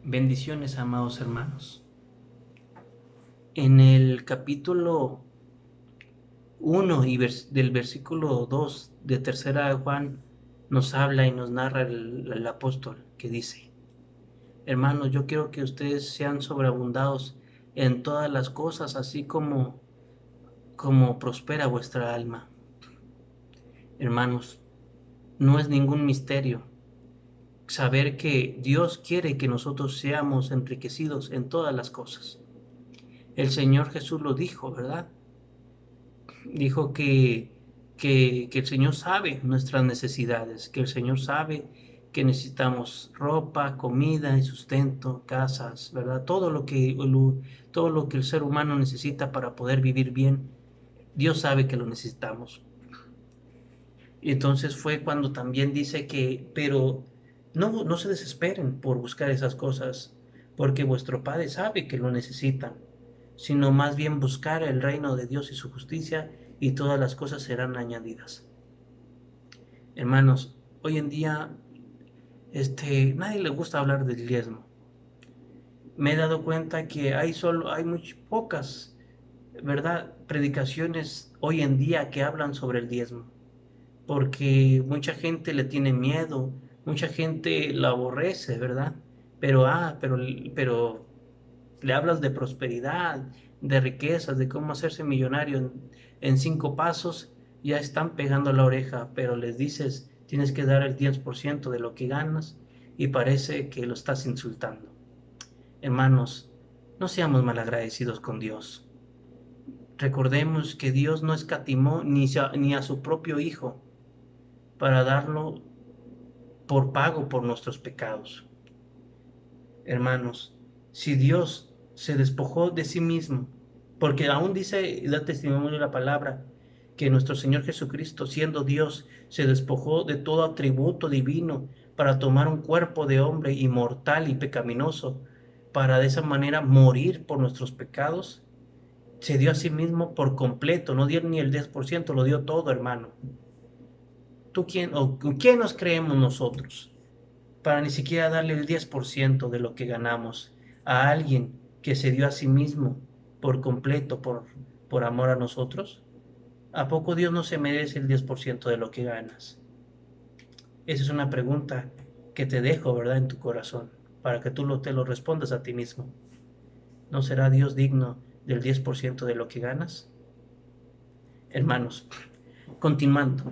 Bendiciones, amados hermanos. En el capítulo 1 del versículo 2 de Tercera de Juan nos habla y nos narra el apóstol que dice: hermanos, yo quiero que ustedes sean sobreabundados en todas las cosas, así como prospera vuestra alma. Hermanos, no es ningún misterio saber que Dios quiere que nosotros seamos enriquecidos en todas las cosas. El Señor Jesús lo dijo, ¿verdad? Dijo que el Señor sabe nuestras necesidades, que el Señor sabe que necesitamos ropa, comida y sustento, casas, ¿verdad? Todo lo que el ser humano necesita para poder vivir bien, Dios sabe que lo necesitamos. Y entonces fue cuando también dice pero no se desesperen por buscar esas cosas, porque vuestro Padre sabe que lo necesitan, sino más bien buscar el reino de Dios y su justicia, y todas las cosas serán añadidas. Hermanos, hoy en día nadie le gusta hablar del diezmo. Me he dado cuenta que hay muy pocas, ¿verdad?, predicaciones hoy en día que hablan sobre el diezmo, porque mucha gente le tiene miedo, mucha gente la aborrece, ¿verdad? Pero le hablas de prosperidad, de riquezas, de cómo hacerse millonario en 5 pasos, ya están pegando la oreja, pero les dices, tienes que dar el 10% de lo que ganas y parece que lo estás insultando. Hermanos, no seamos malagradecidos con Dios. Recordemos que Dios no escatimó ni a su propio Hijo para darlo por pago por nuestros pecados. Hermanos, si Dios se despojó de sí mismo, porque aún dice, da testimonio de la palabra, que nuestro Señor Jesucristo, siendo Dios, se despojó de todo atributo divino para tomar un cuerpo de hombre inmortal y pecaminoso, para de esa manera morir por nuestros pecados. Se dio a sí mismo por completo, no dio ni el 10%, lo dio todo, hermano. ¿Tú quién, o quién nos creemos nosotros para ni siquiera darle el 10% de lo que ganamos a alguien que se dio a sí mismo por completo, por amor a nosotros? ¿A poco Dios no se merece el 10% de lo que ganas? Esa es una pregunta que te dejo, ¿verdad?, en tu corazón, para que te lo respondas a ti mismo. ¿No será Dios digno del 10% de lo que ganas? Hermanos, continuando,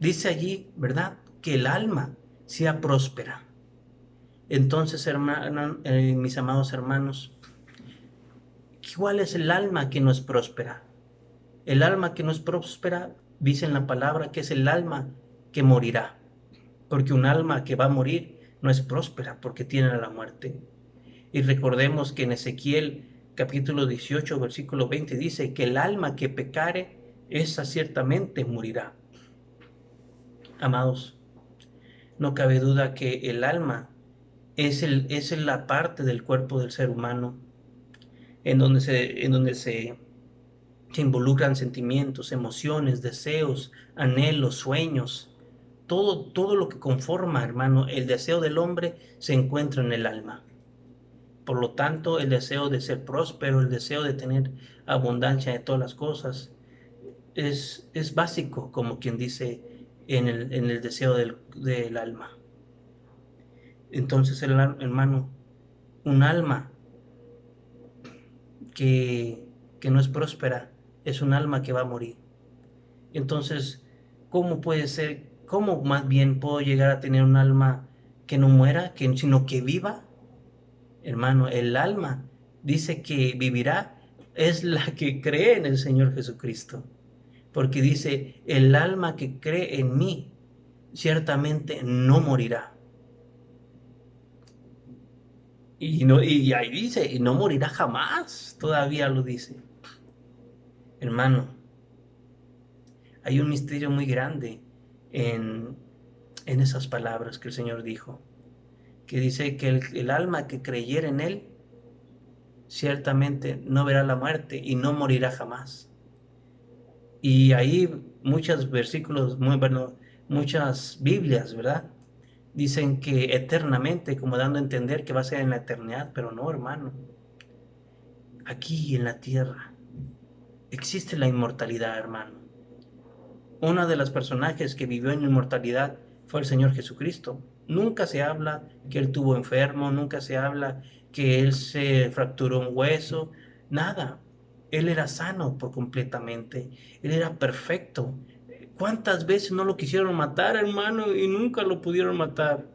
dice allí, ¿verdad?, que el alma sea próspera. Entonces, mis amados hermanos, ¿cuál es el alma que no es próspera? El alma que no es próspera, dice en la palabra, que es el alma que morirá, porque un alma que va a morir no es próspera, porque tiene la muerte. Y recordemos que en Ezequiel capítulo 18, versículo 20 dice que el alma que pecare, esa ciertamente morirá. Amados, no cabe duda que el alma es la parte del cuerpo del ser humano en donde se involucran sentimientos, emociones, deseos, anhelos, sueños. Todo lo que conforma, hermano, el deseo del hombre se encuentra en el alma. Por lo tanto, el deseo de ser próspero, el deseo de tener abundancia de todas las cosas, es básico, como quien dice, en el deseo del alma. Entonces, hermano, un alma que, que no es próspera es un alma que va a morir. Entonces, ¿cómo puede ser, cómo más bien puedo llegar a tener un alma que no muera, sino que viva? Hermano, el alma dice que vivirá, es la que cree en el Señor Jesucristo. Porque dice, el alma que cree en mí, ciertamente no morirá. Y ahí dice, y no morirá jamás, todavía lo dice. Hermano, hay un misterio muy grande en, en esas palabras que el Señor dijo, que dice que el alma que creyera en Él, ciertamente no verá la muerte y no morirá jamás. Y ahí muchos versículos, muy bueno, muchas Biblias, ¿verdad? Dicen que eternamente, como dando a entender que va a ser en la eternidad, pero no, hermano. Aquí en la tierra existe la inmortalidad, hermano. Uno de los personajes que vivió en inmortalidad fue el Señor Jesucristo. Nunca se habla que él tuvo enfermo, nunca se habla que él se fracturó un hueso, nada. Él era sano por completamente, él era perfecto. ¿Cuántas veces no lo quisieron matar, hermano, y nunca lo pudieron matar?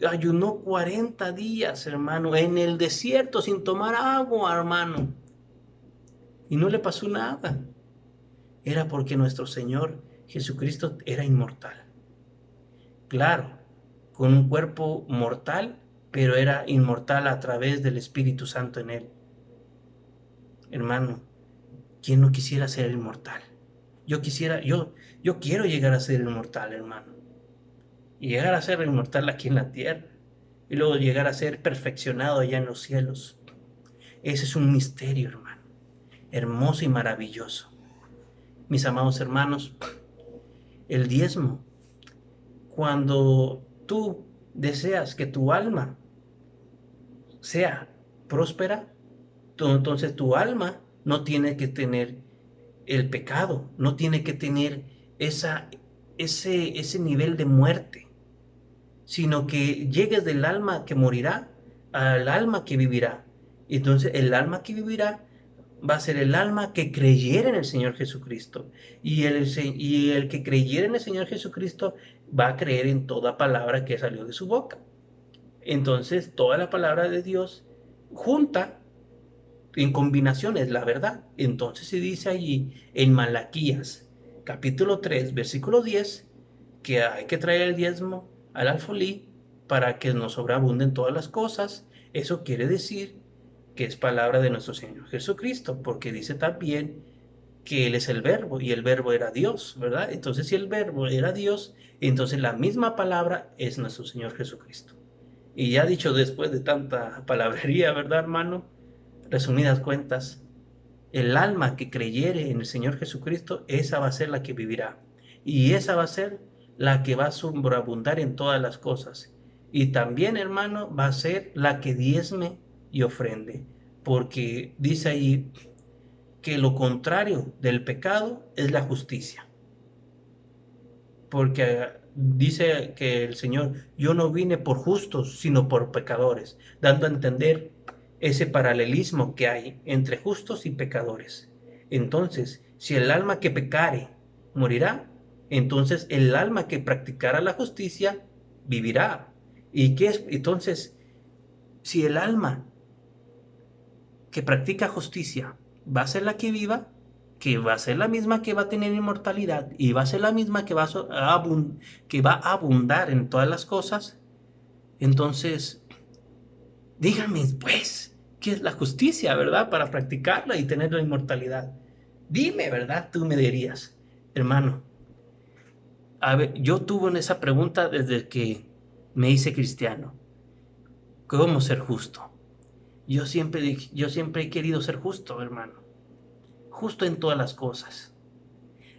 Ayunó 40 días, hermano, en el desierto sin tomar agua, hermano, y no le pasó nada. Era porque nuestro Señor Jesucristo era inmortal. Claro, con un cuerpo mortal, pero era inmortal a través del Espíritu Santo en él. Hermano, ¿quién no quisiera ser inmortal? Yo quiero llegar a ser inmortal, hermano. Y llegar a ser inmortal aquí en la tierra. Y luego llegar a ser perfeccionado allá en los cielos. Ese es un misterio, hermano. Hermoso y maravilloso. Mis amados hermanos, el diezmo, cuando tú deseas que tu alma sea próspera, entonces tu alma no tiene que tener el pecado, no tiene que tener ese nivel de muerte, sino que llegues del alma que morirá al alma que vivirá. Entonces el alma que vivirá va a ser el alma que creyera en el Señor Jesucristo. Y el que creyera en el Señor Jesucristo va a creer en toda palabra que salió de su boca. Entonces toda la palabra de Dios junta en combinación es la verdad. Entonces se dice allí en Malaquías capítulo 3 versículo 10 que hay que traer el diezmo al alfolí para que nos sobreabunden todas las cosas. Eso quiere decir que es palabra de nuestro Señor Jesucristo, porque dice también que Él es el verbo y el verbo era Dios, ¿verdad? Entonces si el verbo era Dios, entonces la misma palabra es nuestro Señor Jesucristo. Y ya dicho después de tanta palabrería, ¿verdad, hermano? Resumidas cuentas, el alma que creyere en el Señor Jesucristo, esa va a ser la que vivirá. Y esa va a ser la que va a sobreabundar en todas las cosas. Y también, hermano, va a ser la que diezme y ofrende. Porque dice ahí que lo contrario del pecado es la justicia. Porque dice que el Señor, yo no vine por justos, sino por pecadores, dando a entender ese paralelismo que hay entre justos y pecadores. Entonces, si el alma que pecare morirá, entonces el alma que practicara la justicia vivirá. ¿Y qué es? Entonces, si el alma que practica justicia va a ser la que viva, que va a ser la misma que va a tener inmortalidad y va a ser la misma que va a abundar en todas las cosas, entonces, dígame, pues, ¿qué es la justicia, verdad? Para practicarla y tener la inmortalidad. Dime, ¿verdad? Tú me dirías, hermano. A ver, yo tuve en esa pregunta desde que me hice cristiano. ¿Cómo ser justo? Yo siempre he querido ser justo, hermano. Justo en todas las cosas.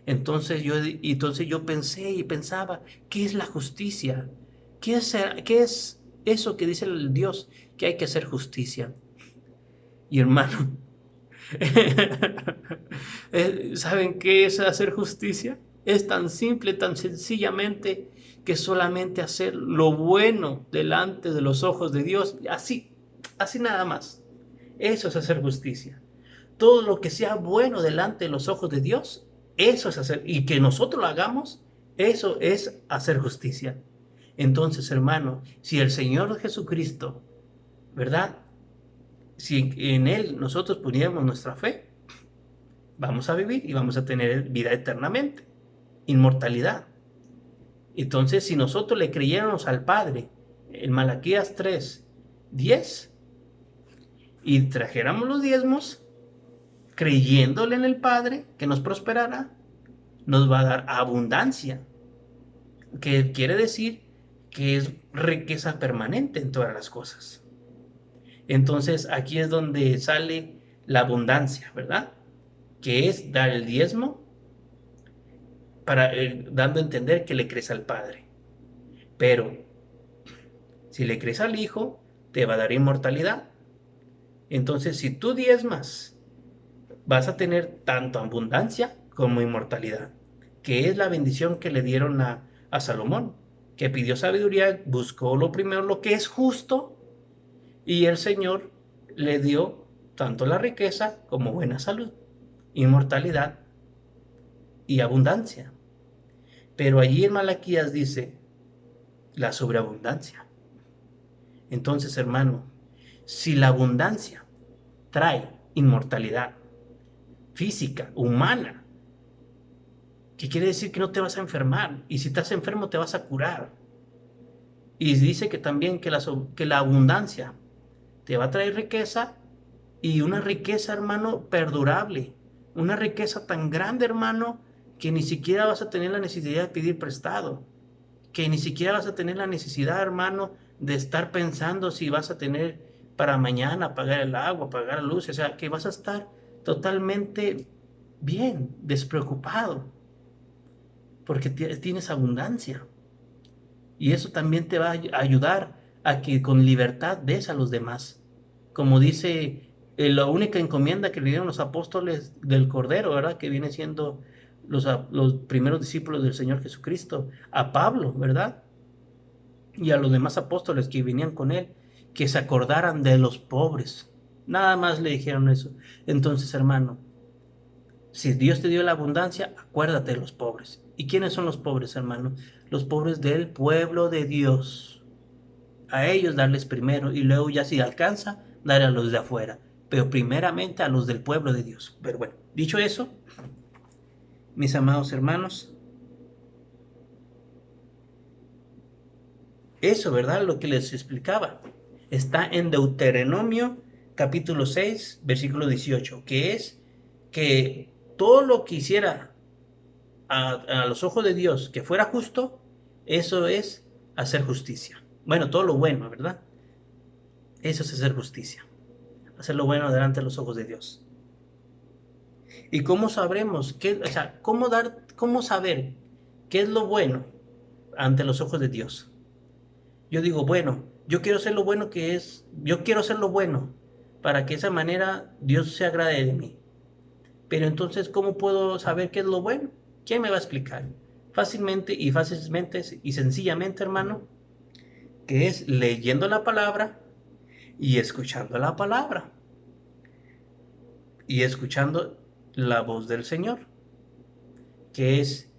Entonces yo pensé y pensaba, ¿qué es la justicia? ¿Qué es eso que dice el Dios que hay que hacer justicia? Y hermano, ¿saben qué es hacer justicia? Es tan simple, tan sencillamente que solamente hacer lo bueno delante de los ojos de Dios, así nada más. Eso es hacer justicia. Todo lo que sea bueno delante de los ojos de Dios, eso es hacer, y que nosotros lo hagamos, eso es hacer justicia. Entonces, hermano, si el Señor Jesucristo, ¿verdad? Si en Él nosotros pusiéramos nuestra fe, vamos a vivir y vamos a tener vida eternamente, inmortalidad. Entonces, si nosotros le creyéramos al Padre, en Malaquías 3, 10, y trajéramos los diezmos, creyéndole en el Padre que nos prosperará, nos va a dar abundancia, que quiere decir que es riqueza permanente en todas las cosas. Entonces aquí es donde sale la abundancia, ¿verdad? Que es dar el diezmo dando a entender que le crees al Padre. Pero si le crees al Hijo, te va a dar inmortalidad. Entonces, si tú diezmas, vas a tener tanto abundancia como inmortalidad, que es la bendición que le dieron a Salomón, que pidió sabiduría, buscó lo primero, lo que es justo, y el Señor le dio tanto la riqueza como buena salud, inmortalidad y abundancia. Pero allí en Malaquías dice la sobreabundancia. Entonces, hermano, si la abundancia trae inmortalidad física, humana, que quiere decir que no te vas a enfermar, y si estás enfermo te vas a curar. Y dice que también que la abundancia te va a traer riqueza, y una riqueza, hermano, perdurable, una riqueza tan grande, hermano, que ni siquiera vas a tener la necesidad de pedir prestado, que ni siquiera vas a tener la necesidad, hermano, de estar pensando si vas a tener para mañana pagar el agua, pagar la luz, o sea, que vas a estar totalmente bien, despreocupado, porque tienes abundancia. Y eso también te va a ayudar a que con libertad des a los demás. Como dice la única encomienda que le dieron los apóstoles del Cordero, ¿verdad? Que viene siendo los primeros discípulos del Señor Jesucristo, a Pablo, ¿verdad? Y a los demás apóstoles que venían con él, que se acordaran de los pobres. Nada más le dijeron eso. Entonces, hermano, si Dios te dio la abundancia, acuérdate de los pobres. ¿Y quiénes son los pobres, hermano? Los pobres del pueblo de Dios. A ellos darles primero, y luego ya si alcanza, dar a los de afuera. Pero primeramente a los del pueblo de Dios. Pero bueno, dicho eso, mis amados hermanos, eso, ¿verdad? Lo que les explicaba. Está en Deuteronomio capítulo 6, versículo 18, que es que todo lo que hiciera a los ojos de Dios que fuera justo, eso es hacer justicia. Bueno, todo lo bueno, ¿verdad? Eso es hacer justicia. Hacer lo bueno delante de los ojos de Dios. ¿Y cómo sabremos cómo saber qué es lo bueno ante los ojos de Dios? Yo digo, bueno, yo quiero hacer lo bueno yo quiero hacer lo bueno para que de esa manera Dios se agrade de mí. Pero entonces, ¿cómo puedo saber qué es lo bueno? ¿Quién me va a explicar? Fácilmente y sencillamente, hermano, que es leyendo la palabra y escuchando la palabra y escuchando la voz del Señor, que es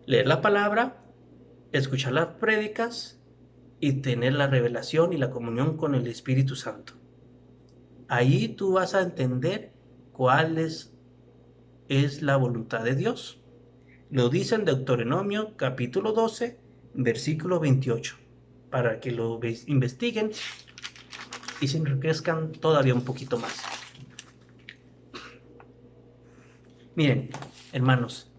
leer la palabra, escuchar las prédicas y tener la revelación y la comunión con el Espíritu Santo. Ahí tú vas a entender cuál es la voluntad de Dios. Lo dice en Deuteronomio capítulo 12, versículo 28, para que lo investiguen y se enriquezcan todavía un poquito más. Miren, hermanos,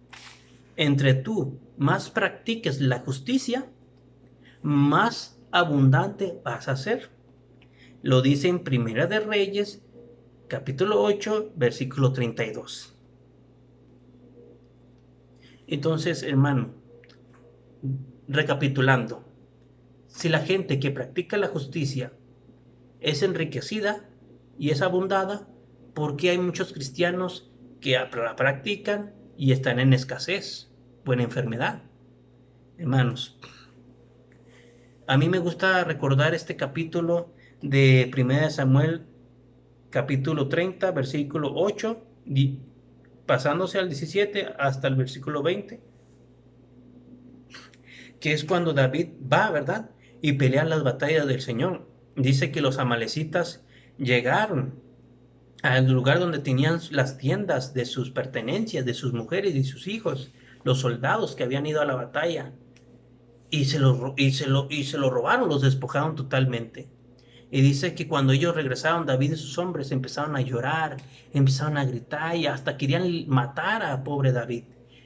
entre tú más practiques la justicia, más abundante vas a ser. Lo dice en Primera de Reyes, capítulo 8, versículo 32. Entonces, hermano, recapitulando, si la gente que practica la justicia es enriquecida y es abundada, ¿por qué hay muchos cristianos que la practican y están en escasez o en enfermedad? Hermanos, a mí me gusta recordar este capítulo de 1 Samuel, capítulo 30, versículo 8, pasándose al 17 hasta el versículo 20, que es cuando David va, ¿verdad? Y pelean las batallas del Señor. Dice que los amalecitas llegaron al lugar donde tenían las tiendas de sus pertenencias, de sus mujeres y sus hijos, los soldados que habían ido a la batalla, y se lo robaron, los despojaron totalmente. Y dice que cuando ellos regresaron, David y sus hombres empezaron a llorar, empezaron a gritar y hasta querían matar a pobre David.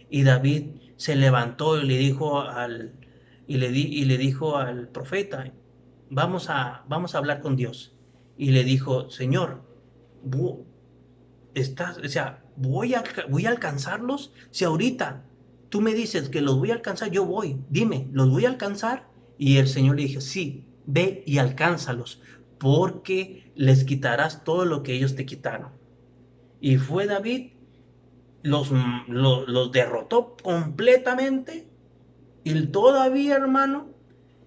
Y David se levantó y le dijo le dijo al profeta, vamos a hablar con Dios. Y le dijo, Señor, voy a alcanzarlos si ahorita tú me dices que los voy a alcanzar, yo voy, dime, ¿los voy a alcanzar? Y el Señor le dijo, sí, ve y alcánzalos, porque les quitarás todo lo que ellos te quitaron. Y fue David, los derrotó completamente y todavía, hermano,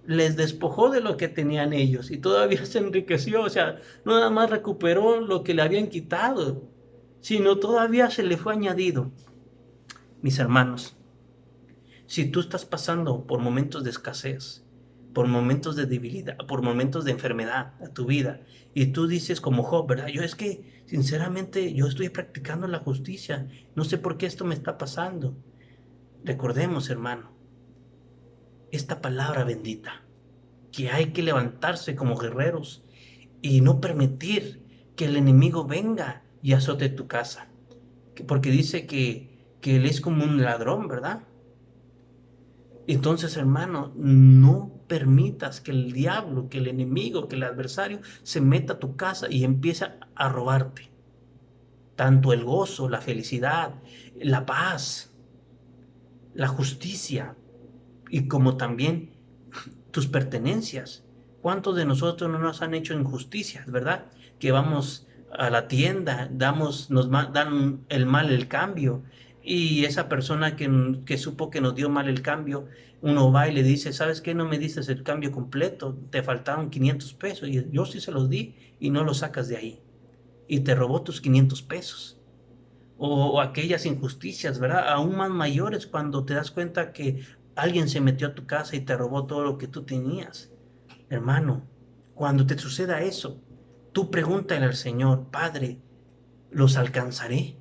les despojó de lo que tenían ellos y todavía se enriqueció. O sea, no nada más recuperó lo que le habían quitado, sino todavía se le fue añadido. Mis hermanos, si tú estás pasando por momentos de escasez, por momentos de debilidad, por momentos de enfermedad a tu vida, y tú dices como Job, ¿verdad? Yo es que, sinceramente, yo estoy practicando la justicia, no sé por qué esto me está pasando. Recordemos, hermano, esta palabra bendita, que hay que levantarse como guerreros y no permitir que el enemigo venga y azote tu casa. Porque dice que él es como un ladrón, ¿verdad? Entonces, hermano, no permitas que el diablo, que el enemigo, que el adversario se meta a tu casa y empiece a robarte. Tanto el gozo, la felicidad, la paz, la justicia y como también tus pertenencias. ¿Cuántos de nosotros no nos han hecho injusticias, verdad? Que vamos a la tienda, nos dan el mal el cambio y esa persona que supo que nos dio mal el cambio, uno va y le dice, ¿sabes qué? No me diste el cambio completo, te faltaron 500 pesos y yo sí se los di y no los sacas de ahí y te robó tus 500 pesos. O aquellas injusticias, ¿verdad? Aún más mayores cuando te das cuenta que alguien se metió a tu casa y te robó todo lo que tú tenías. Hermano, cuando te suceda eso, tú pregúntale al Señor, Padre, ¿los alcanzaré?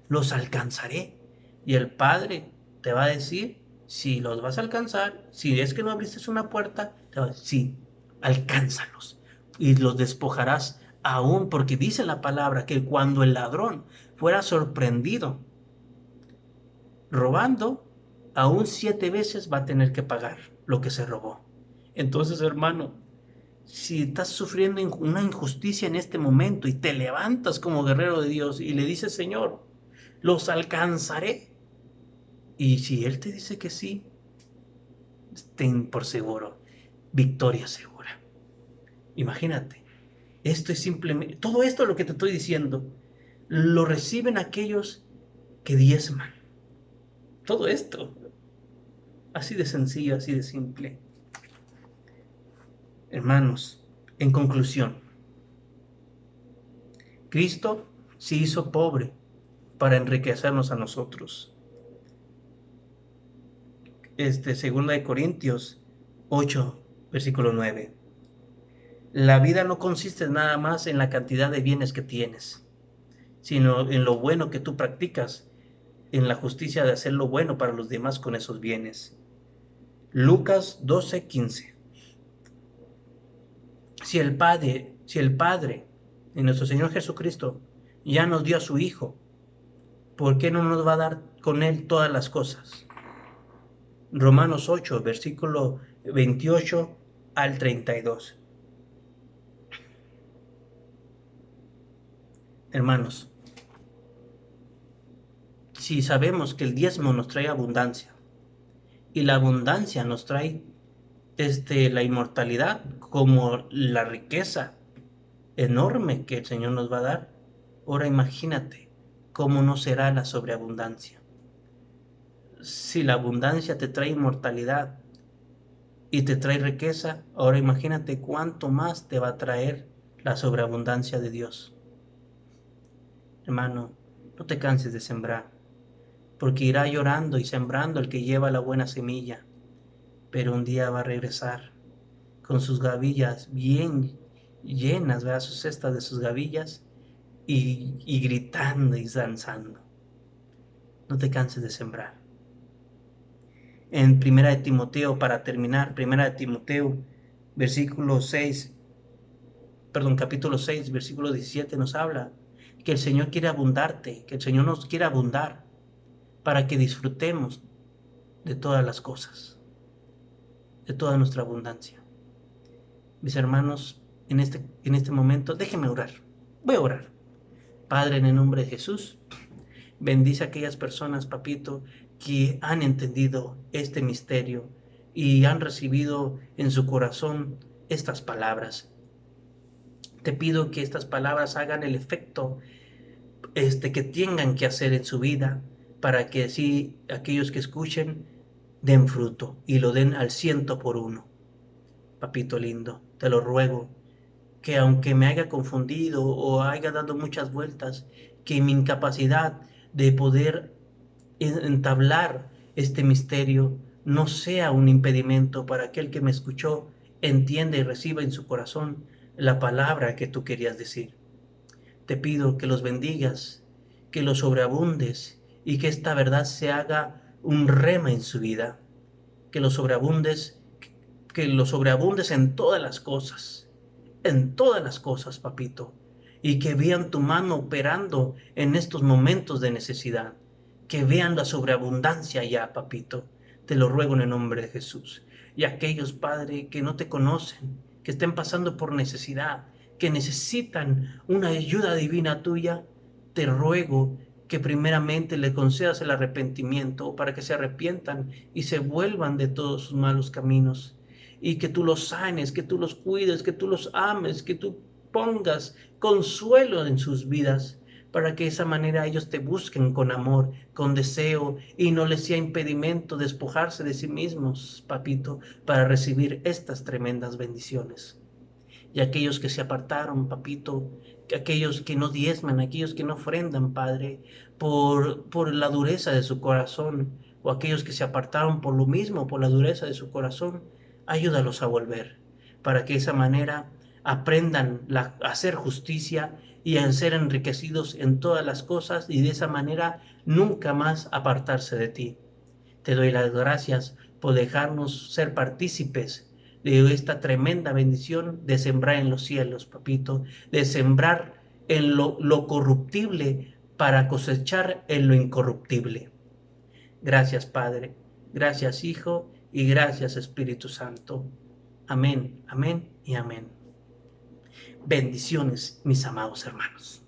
¿Los alcanzaré? Y el Padre te va a decir si los vas a alcanzar, si es que no abriste una puerta, te va a decir, sí, alcánzalos y los despojarás aún, porque dice la palabra que cuando el ladrón fuera sorprendido robando, aún 7 veces va a tener que pagar lo que se robó. Entonces, hermano, si estás sufriendo una injusticia en este momento y te levantas como guerrero de Dios y le dices, Señor, los alcanzaré. Y si Él te dice que sí, ten por seguro, victoria segura. Imagínate, esto es simplemente, todo esto lo que te estoy diciendo, lo reciben aquellos que diezman. Todo esto, así de sencillo, así de simple. Hermanos, en conclusión, Cristo se hizo pobre para enriquecernos a nosotros. Segunda de Corintios 8, versículo 9. La vida no consiste nada más en la cantidad de bienes que tienes, sino en lo bueno que tú practicas, en la justicia de hacer lo bueno para los demás con esos bienes. Lucas 12, 15. Si el Padre de nuestro Señor Jesucristo ya nos dio a su Hijo, ¿por qué no nos va a dar con Él todas las cosas? Romanos 8, versículo 28 al 32. Hermanos, si sabemos que el diezmo nos trae abundancia y la abundancia nos trae la inmortalidad como la riqueza enorme que el Señor nos va a dar, ahora imagínate cómo no será la sobreabundancia. Si la abundancia te trae inmortalidad y te trae riqueza, ahora imagínate cuánto más te va a traer la sobreabundancia de Dios. Hermano, no te canses de sembrar, porque irá llorando y sembrando el que lleva la buena semilla, pero un día va a regresar con sus gavillas bien llenas, ¿verdad? Sus cestas de sus gavillas y gritando y danzando. No te canses de sembrar. En Primera de Timoteo, para terminar, Primera de Timoteo, capítulo 6, versículo 17 nos habla que el Señor quiere abundarte, que el Señor nos quiere abundar para que disfrutemos de todas las cosas, de toda nuestra abundancia. Mis hermanos, en este momento, déjenme orar. Voy a orar. Padre, en el nombre de Jesús, bendice a aquellas personas, papito, que han entendido este misterio y han recibido en su corazón estas palabras. Te pido que estas palabras hagan el efecto que tengan que hacer en su vida, para que así aquellos que escuchen den fruto y lo den al 100 por 1. Papito lindo, te lo ruego, que aunque me haya confundido o haya dado muchas vueltas, que mi incapacidad de poder entablar este misterio no sea un impedimento para aquel que me escuchó entienda y reciba en su corazón la palabra que tú querías decir. Te pido que los bendigas, que los sobreabundes y que esta verdad se haga un rema en su vida, que los sobreabundes, en todas las cosas, papito, y que vean tu mano operando en estos momentos de necesidad, que vean la sobreabundancia ya, papito. Te lo ruego en el nombre de Jesús. Y aquellos, Padre, que no te conocen, que estén pasando por necesidad, que necesitan una ayuda divina tuya, te ruego que primeramente le concedas el arrepentimiento para que se arrepientan y se vuelvan de todos sus malos caminos, y que tú los sanes, que tú los cuides, que tú los ames, que tú pongas consuelo en sus vidas, para que de esa manera ellos te busquen con amor, con deseo, y no les sea impedimento despojarse de sí mismos, papito, para recibir estas tremendas bendiciones. Y aquellos que se apartaron, papito, aquellos que no diezman, aquellos que no ofrendan, Padre, por la dureza de su corazón, o aquellos que se apartaron por lo mismo, por la dureza de su corazón, ayúdalos a volver, para que de esa manera aprendan a hacer justicia y a ser enriquecidos en todas las cosas, y de esa manera nunca más apartarse de ti. Te doy las gracias por dejarnos ser partícipes de esta tremenda bendición de sembrar en los cielos, papito, de sembrar en lo corruptible para cosechar en lo incorruptible. Gracias, Padre, gracias, Hijo, y gracias, Espíritu Santo. Amén, amén y amén. Bendiciones, mis amados hermanos.